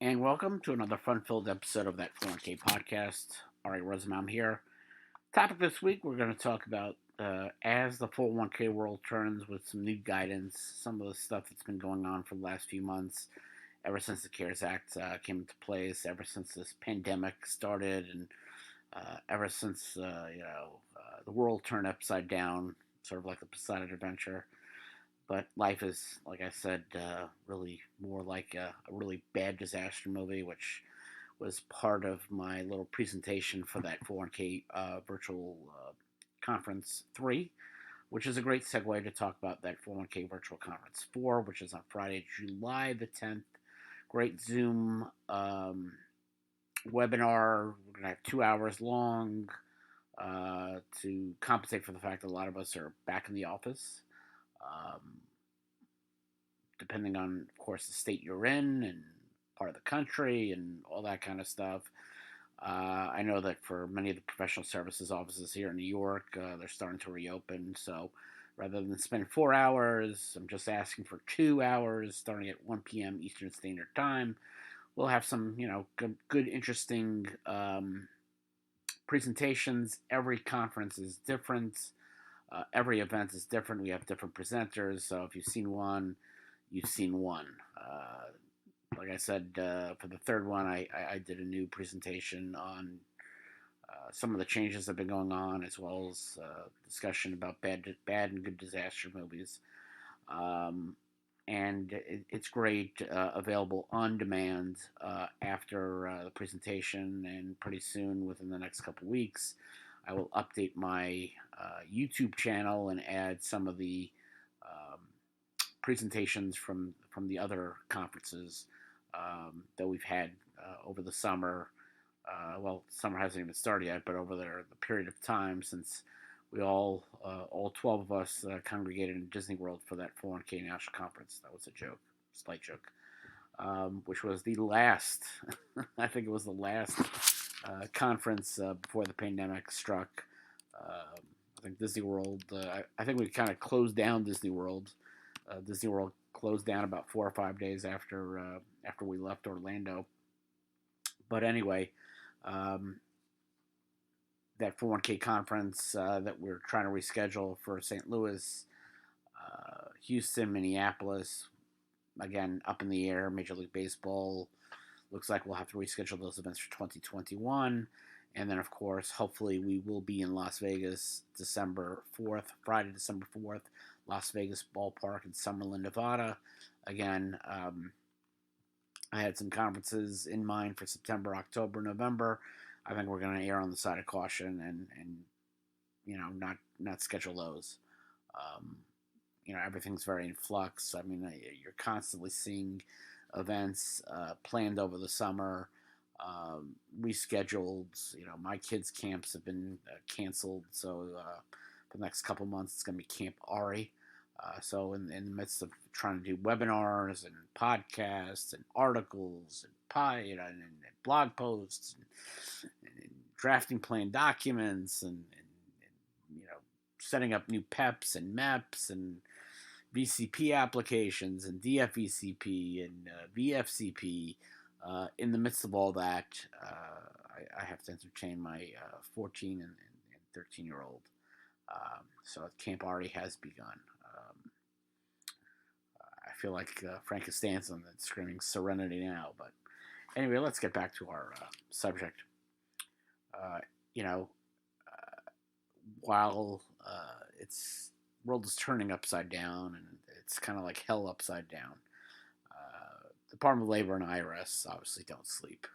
And welcome to another fun-filled episode of that 401k podcast. Ary Rosenbaum here. Topic this week, we're going to talk about as the 401k world turns with some new guidance, some of the stuff that's been going on for the last few months, ever since the CARES Act came into place, ever since this pandemic started, and ever since the world turned upside down, sort of like the Poseidon Adventure. But life is, like I said, really more like a really bad disaster movie, which was part of my little presentation for that 401k virtual conference 3, which is a great segue to talk about that 401k virtual conference 4, which is on Friday, July the 10th. Great Zoom webinar. We're going to have 2 hours long to compensate for the fact that a lot of us are back in the office. Depending on, of course, the state you're in and part of the country and all that kind of stuff. I know that for many of the professional services offices here in New York, they're starting to reopen. So rather than spend 4 hours, I'm just asking for 2 hours starting at 1 p.m. Eastern Standard Time. We'll have some, good interesting presentations. Every conference is different. Every event is different. We have different presenters. So if you've seen one, you've seen one. Like I said, for the third one, I did a new presentation on some of the changes that have been going on, as well as discussion about bad and good disaster movies. And it's great, available on demand after the presentation, and pretty soon, within the next couple weeks, I will update my YouTube channel and add some of the presentations from the other conferences that we've had over the summer. Summer hasn't even started yet, but over the period of time since we all 12 of us congregated in Disney World for that 401k national conference. That was a joke, slight joke, which was the last, I think it was the last conference before the pandemic struck. I think Disney World, I think we kind of closed down Disney World. Disney World closed down about 4 or 5 days after we left Orlando. But anyway, that 401k conference that we're trying to reschedule for St. Louis, Houston, Minneapolis, again, up in the air. Major League Baseball looks like we'll have to reschedule those events for 2021. And then, of course, hopefully we will be in Las Vegas December 4th, Friday, December 4th, Las Vegas Ballpark in Summerlin, Nevada. Again, I had some conferences in mind for September, October, November. I think we're going to err on the side of caution and not schedule those. Everything's very in flux. I mean, you're constantly seeing events planned over the summer, rescheduled. My kids' camps have been canceled, so for the next couple months it's going to be Camp Ary. So in the midst of trying to do webinars and podcasts and articles and blog posts and drafting plan documents and setting up new PEPs and MEPs and VCP applications and DFVCP and VFCP. In the midst of all that, I have to entertain my 14 and 13-year-old. So Camp Ary has begun. I feel like Frank Costanza that's screaming "Serenity now." But anyway, let's get back to our subject. While it's world is turning upside down and it's kind of like hell upside down, Department of Labor and IRS obviously don't sleep.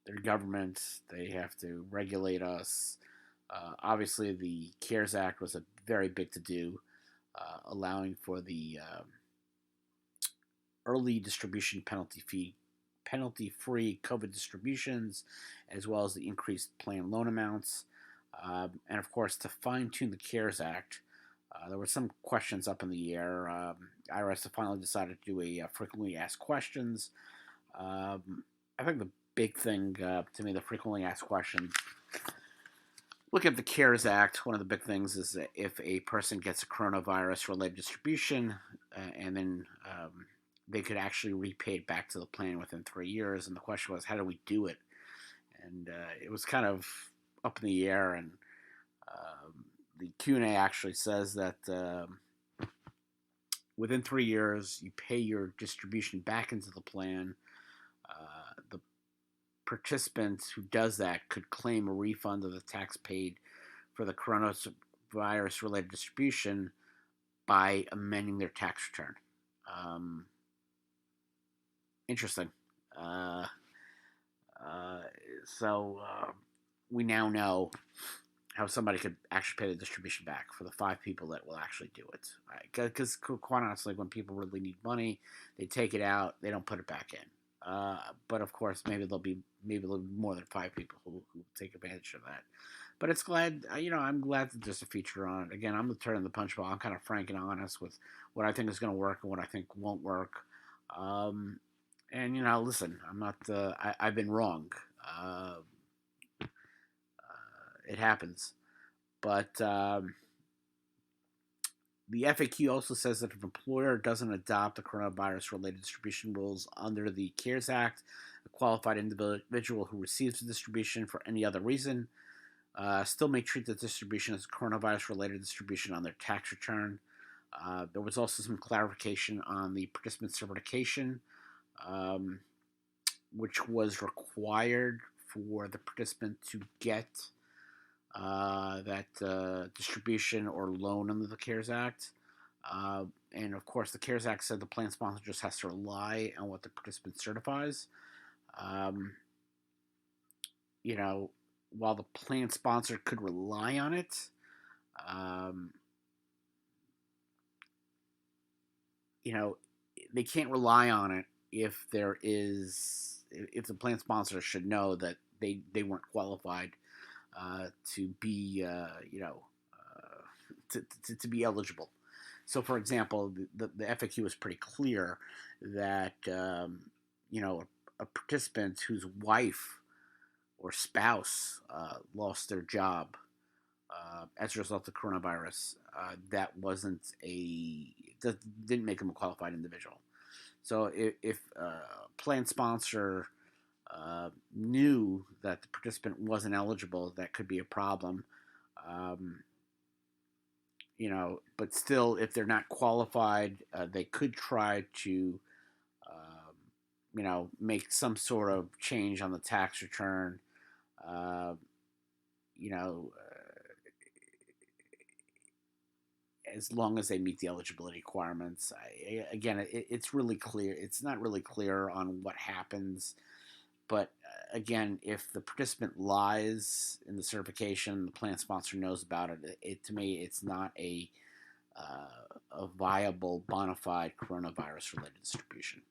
Their government, they have to regulate us. Obviously, the CARES Act was a very big to-do, allowing for the early distribution penalty-free COVID distributions, as well as the increased plan loan amounts. And of course, to fine-tune the CARES Act, there were some questions up in the air. IRS finally decided to do a frequently asked questions. I think the big thing to me, the frequently asked questions, look at the CARES Act. One of the big things is that if a person gets a coronavirus-related distribution and then they could actually repay it back to the plan within 3 years. And the question was, how do we do it? And it was kind of up in the air. And the Q&A actually says that within 3 years, you pay your distribution back into the plan. The participant who does that could claim a refund of the tax paid for the coronavirus-related distribution by amending their tax return. Interesting. Uh, so we now know how somebody could actually pay the distribution back for the 5 people that will actually do it. Because quite honestly, when people really need money, they take it out, they don't put it back in. But of course, maybe there'll be more than 5 people who take advantage of that. But it's glad, I'm glad that there's a feature on it. Again, I'm the turn of the punch bowl. I'm kind of frank and honest with what I think is going to work and what I think won't work. And listen, I'm not. I've been wrong. It happens, but the FAQ also says that if an employer doesn't adopt the coronavirus-related distribution rules under the CARES Act, a qualified individual who receives the distribution for any other reason still may treat the distribution as a coronavirus-related distribution on their tax return. There was also some clarification on the participant certification, which was required for the participant to get that distribution or loan under the CARES Act. And of course, the CARES Act said the plan sponsor just has to rely on what the participant certifies. While the plan sponsor could rely on it, they can't rely on it if the plan sponsor should know that they weren't qualified to be to be eligible. So, for example, the FAQ is pretty clear that a participant whose wife or spouse lost their job as a result of coronavirus, that didn't make them a qualified individual. So if plan sponsor knew that the participant wasn't eligible, that could be a problem. But still, if they're not qualified, they could try to, make some sort of change on the tax return. As long as they meet the eligibility requirements. It's really clear. It's not really clear on what happens. But again, if the participant lies in the certification, the plan sponsor knows about it. To me, it's not a viable, bona fide coronavirus-related distribution.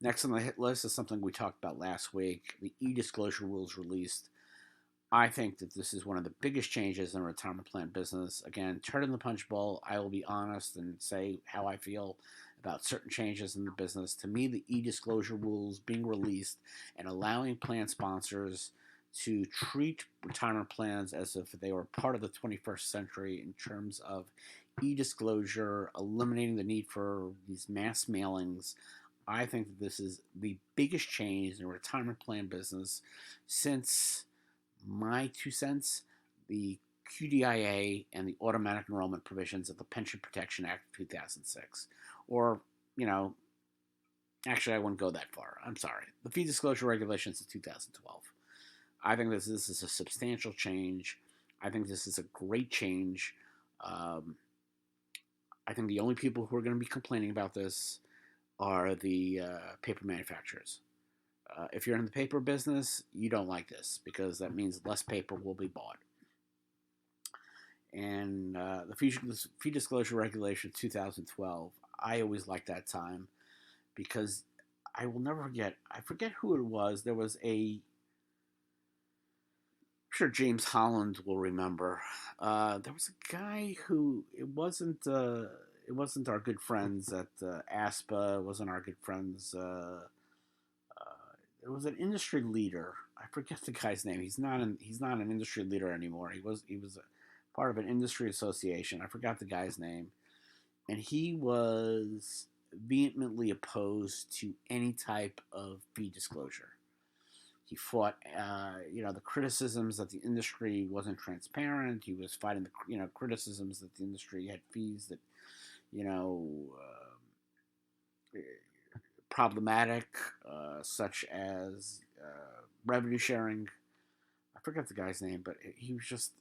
Next on the hit list is something we talked about last week. The e-disclosure rules released. I think that this is one of the biggest changes in the retirement plan business. Again, turn in the punch bowl. I will be honest and say how I feel about certain changes in the business. To me, the e-disclosure rules being released and allowing plan sponsors to treat retirement plans as if they were part of the 21st century in terms of e-disclosure, eliminating the need for these mass mailings. I think that this is the biggest change in the retirement plan business since, my 2 cents, the QDIA and the automatic enrollment provisions of the Pension Protection Act of 2006. Or, actually I wouldn't go that far. I'm sorry. The fee disclosure regulations of 2012. I think this is a substantial change. I think this is a great change. I think the only people who are going to be complaining about this are the paper manufacturers. If you're in the paper business, you don't like this because that means less paper will be bought. And the fee disclosure regulation 2012, I always liked that time because I will never forget. I forget who it was. There was I'm sure James Holland will remember. There was a guy who it wasn't our good friends at ASPA. It wasn't our good friends. It was an industry leader. I forget the guy's name. He's not an industry leader anymore. He was part of an industry association. I forgot the guy's name, and he was vehemently opposed to any type of fee disclosure. He fought, the criticisms that the industry wasn't transparent. He was fighting the, criticisms that the industry had fees that, you know, problematic, such as revenue sharing. I forget the guy's name, but he was just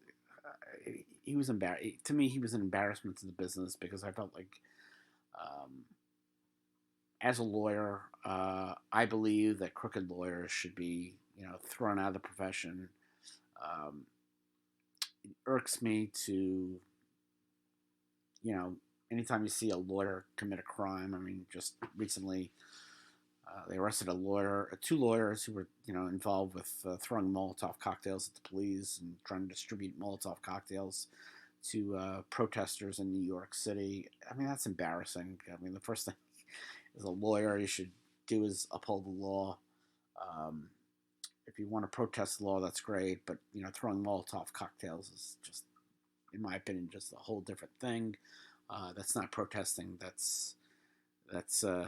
he was embarrassed. To me, he was an embarrassment to the business because I felt like, um, as a lawyer, I believe that crooked lawyers should be, thrown out of the profession. Um, it irks me to, you know, anytime you see a lawyer commit a crime. I mean, just recently, they arrested two lawyers who were, involved with throwing Molotov cocktails at the police and trying to distribute Molotov cocktails to protesters in New York City. I mean, that's embarrassing. I mean, the first thing as a lawyer you should do is uphold the law. Um, if you want to protest the law, that's great, but throwing Molotov cocktails is just, in my opinion, just a whole different thing. That's not protesting. That's that's a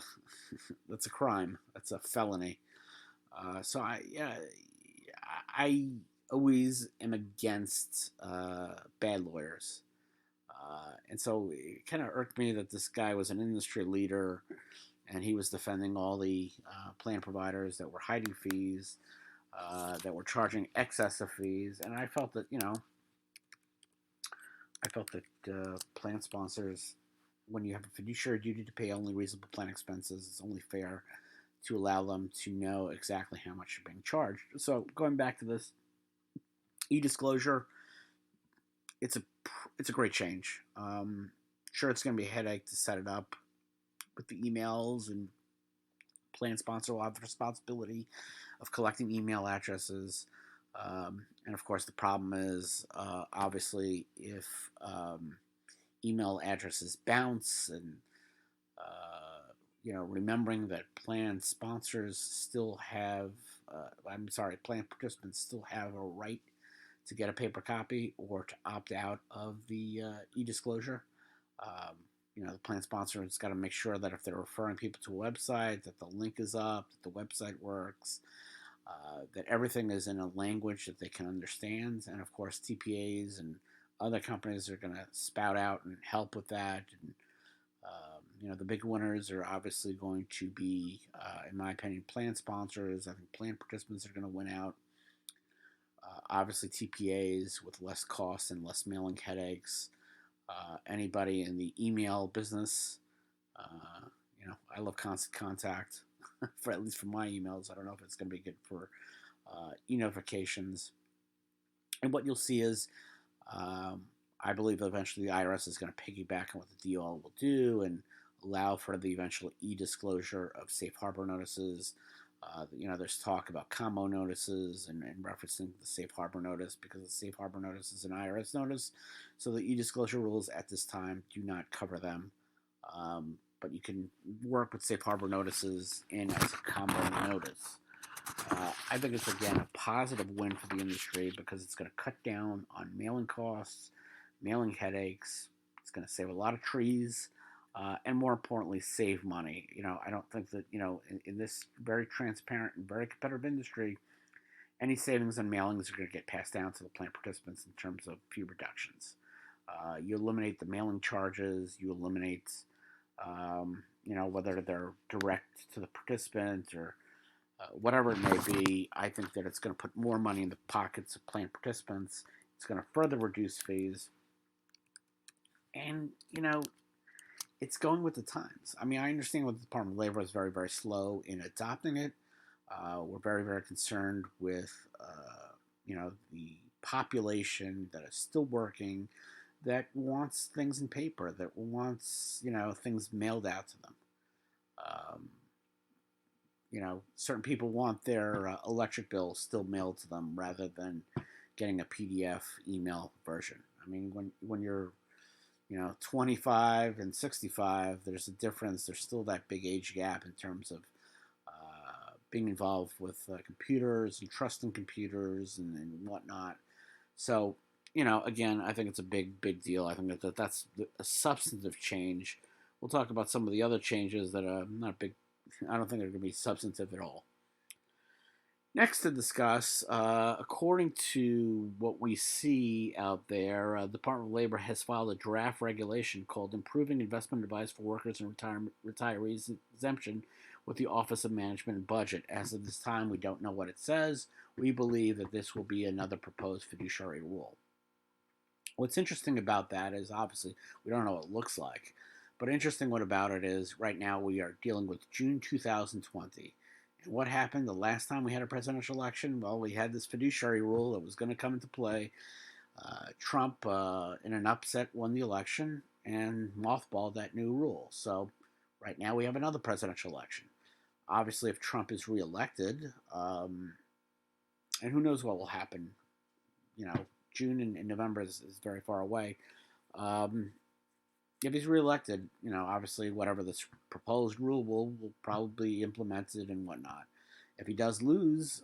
crime. That's a felony. So I always am against bad lawyers. And so it kind of irked me that this guy was an industry leader and he was defending all the plan providers that were hiding fees, that were charging excessive fees. And I felt that, plan sponsors, when you have a fiduciary duty to pay only reasonable plan expenses, it's only fair to allow them to know exactly how much you're being charged. So going back to this e-disclosure, it's a great change. Sure, it's going to be a headache to set it up with the emails, and plan sponsor will have the responsibility of collecting email addresses. And of course, the problem is, obviously, if email addresses bounce, and remembering that plan sponsors still have, plan participants still have a right to get a paper copy or to opt out of the e-disclosure. The plan sponsor has got to make sure that if they're referring people to a website, that the link is up, that the website works, that everything is in a language that they can understand. And of course, TPAs and other companies are going to spout out and help with that. And the big winners are obviously going to be, in my opinion, plan sponsors. I think plan participants are going to win out. Obviously, TPAs with less costs and less mailing headaches. Anybody in the email business, I love constant contact, for at least for my emails. I don't know if it's going to be good for e-notifications. And what you'll see is, I believe eventually the IRS is going to piggyback on what the DOL will do and allow for the eventual e-disclosure of safe harbor notices. There's talk about combo notices and referencing the safe harbor notice, because the safe harbor notice is an IRS notice. So the e-disclosure rules at this time do not cover them. But you can work with safe harbor notices in as a combo notice. I think it's, again, a positive win for the industry because it's going to cut down on mailing costs, mailing headaches. It's going to save a lot of trees. And more importantly, save money. I don't think that, in this very transparent and very competitive industry, any savings on mailings are going to get passed down to the plan participants in terms of fee reductions. You eliminate the mailing charges. You eliminate, whether they're direct to the participant or whatever it may be. I think that it's going to put more money in the pockets of plan participants. It's going to further reduce fees. And, it's going with the times. I mean, I understand what the Department of Labor is very, very slow in adopting it. We're very, very concerned with, the population that is still working, that wants things in paper, that wants, things mailed out to them. Certain people want their electric bill still mailed to them rather than getting a PDF email version. I mean, when you're 25 and 65, there's a difference. There's still that big age gap in terms of being involved with computers and trusting computers and whatnot. So, again, I think it's a big, big deal. I think that's a substantive change We'll talk about some of the other changes that are not big. I don't think they're going to be substantive at all. Next to discuss, according to what we see out there, the Department of Labor has filed a draft regulation called Improving Investment Advice for Workers and Retirees Exemption with the Office of Management and Budget. As of this time, we don't know what it says. We believe that this will be another proposed fiduciary rule. What's interesting about that is obviously we don't know what it looks like. But interesting what about it is right now we are dealing with June 2020. And what happened the last time we had a presidential election? Well, we had this fiduciary rule that was going to come into play. Trump, in an upset, won the election and mothballed that new rule. So right now we have another presidential election. Obviously, if Trump is reelected, and who knows what will happen, June and November is very far away. If he's reelected, obviously whatever this proposed rule will probably be implemented and whatnot. If he does lose,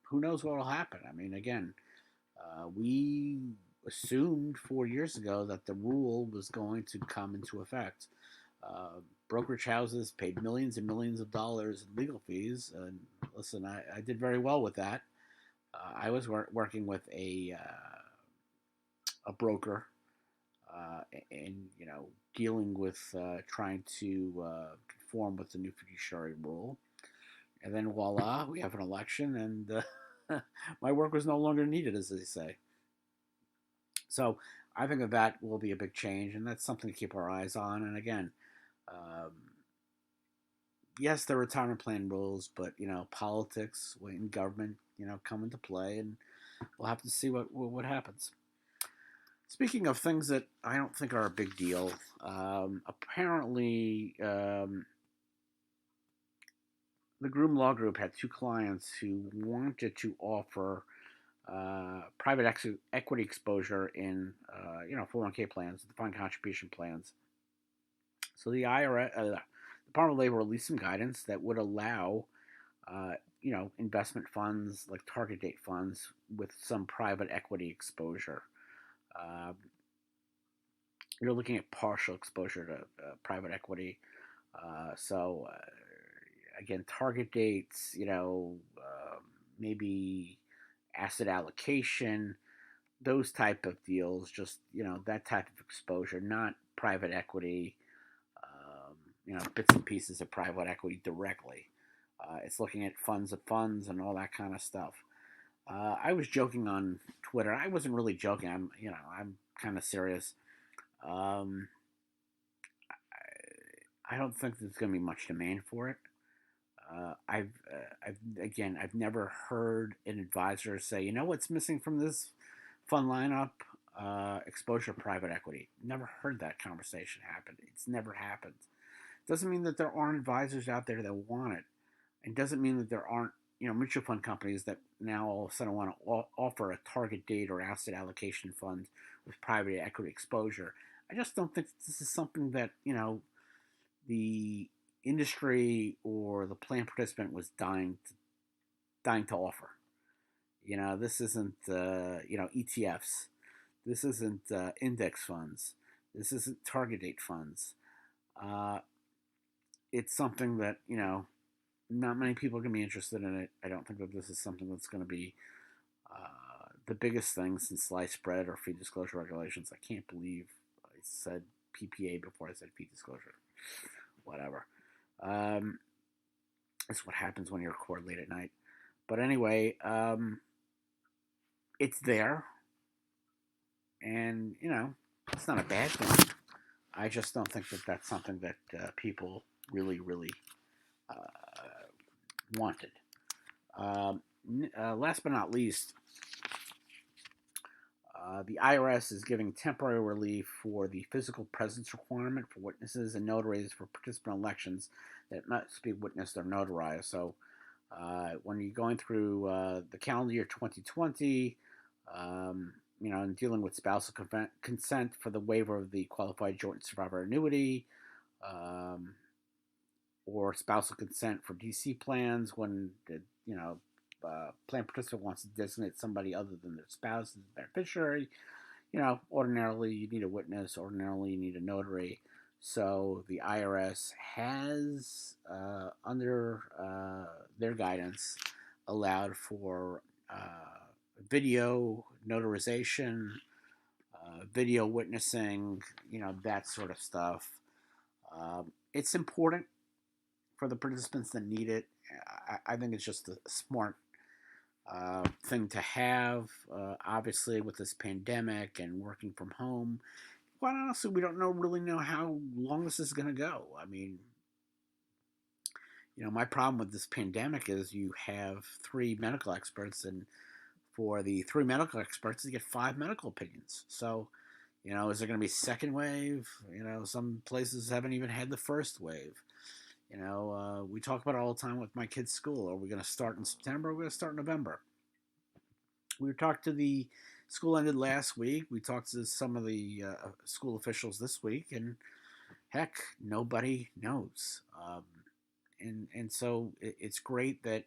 who knows what will happen? I mean, again, we assumed 4 years ago that the rule was going to come into effect. Brokerage houses paid millions and millions of dollars in legal fees, and listen, I did very well with that. I was working with a broker, and dealing with trying to conform with the new fiduciary rule, and then voila, we have an election, and my work was no longer needed, as they say. So I think that will be a big change, and that's something to keep our eyes on. And again, yes, the retirement plan rules, but politics in government, come into play, and we'll have to see what happens. Speaking of things that I don't think are a big deal, apparently the Groom Law Group had two clients who wanted to offer private equity exposure in 401k plans, defined contribution plans. So the IRS, Department of Labor, released some guidance that would allow investment funds like target date funds with some private equity exposure. You're looking at partial exposure to private equity. So again, target dates, maybe asset allocation, those type of deals, just, that type of exposure, not private equity, bits and pieces of private equity directly. It's looking at funds of funds and all that kind of stuff. I was joking on Twitter. I wasn't really joking. I'm kind of serious. I don't think there's going to be much demand for it. I've never heard an advisor say, what's missing from this fund lineup? Exposure to private equity. Never heard that conversation happen. It's never happened. Doesn't mean that there aren't advisors out there that want it. It doesn't mean that there aren't mutual fund companies that now all of a sudden want to offer a target date or asset allocation fund with private equity exposure. I just don't think this is something that the industry or the plan participant was dying to offer. This isn't ETFs. This isn't index funds. This isn't target date funds. It's something that not many people are going to be interested in it. I don't think that this is something that's going to be the biggest thing since sliced bread or fee disclosure regulations. I can't believe I said PPA before I said fee disclosure. Whatever. It's what happens when you record late at night. But anyway, it's there. And, it's not a bad thing. I just don't think that that's something that people really, really wanted. Last but not least, the IRS is giving temporary relief for the physical presence requirement for witnesses and notaries for participant elections that must be witnessed or notarized. So when you're going through the calendar year 2020, and dealing with spousal consent for the waiver of the qualified joint survivor annuity, or spousal consent for DC plans when the plan participant wants to designate somebody other than their spouse as a beneficiary. Ordinarily you need a witness. Ordinarily you need a notary. So the IRS has, under their guidance, allowed for video notarization, video witnessing, that sort of stuff. It's important for the participants that need it. I think it's just a smart thing to have. Obviously, with this pandemic and working from home, quite honestly, we don't really know how long this is going to go. I mean, my problem with this pandemic is you have three medical experts, and for the three medical experts, you get five medical opinions. So, is there going to be second wave? Some places haven't even had the first wave. We talk about it all the time with my kids' school. Are we going to start in September? Or are we going to start in November? We talked to the school ended last week. We talked to some of the school officials this week, and heck, nobody knows. And so it's great that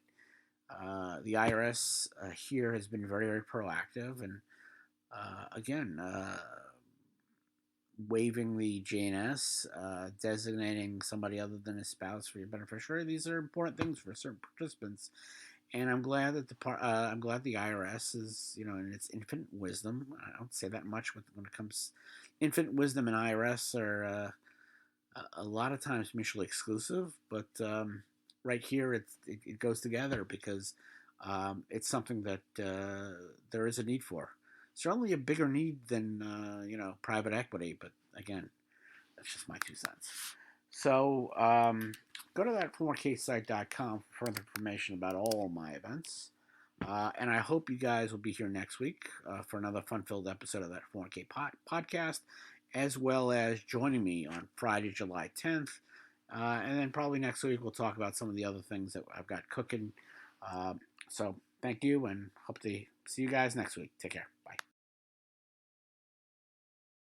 the IRS here has been very, very proactive, and again, waiving the JNS, designating somebody other than a spouse for your beneficiary. These are important things for certain participants, and I'm glad that I'm glad the IRS is, in its infinite wisdom. I don't say that much when it comes. Infinite wisdom and IRS are a lot of times mutually exclusive, but right here it goes together because it's something that there is a need for. Certainly a bigger need than private equity, but again, that's just my 2 cents. So go to that 4ksite.com for further information about all my events. And I hope you guys will be here next week for another fun-filled episode of that 4K podcast, as well as joining me on Friday, July 10th. And then probably next week we'll talk about some of the other things that I've got cooking. So thank you, and hope to see you guys next week. Take care. Bye.